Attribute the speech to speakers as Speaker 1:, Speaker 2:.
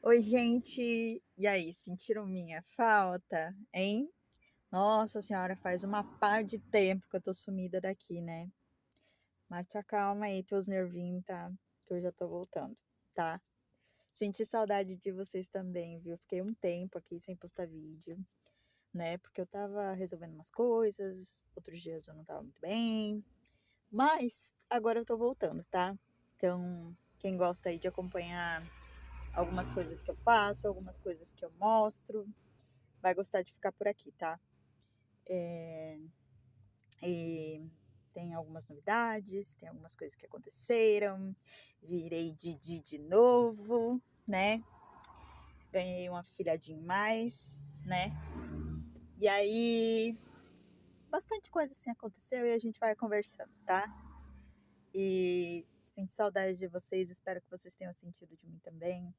Speaker 1: Oi, gente! E aí, sentiram minha falta, hein? Nossa senhora, faz uma par de tempo que eu tô sumida daqui, né? Mas te acalma aí, teus nervinhos, tá? Que eu já tô voltando, tá? Senti saudade de vocês também, viu? Fiquei um tempo aqui sem postar vídeo, né? Porque eu tava resolvendo umas coisas, outros dias eu não tava muito bem. Mas agora eu tô voltando, tá? Então, quem gosta aí de acompanhar algumas coisas que eu faço, algumas coisas que eu mostro, vai gostar de ficar por aqui, tá? E tem algumas novidades, tem algumas coisas que aconteceram, virei Didi de novo, né? Ganhei um afilhadinho mais, né? E aí, bastante coisa assim aconteceu e a gente vai conversando, tá? E sinto saudade de vocês, espero que vocês tenham sentido de mim também.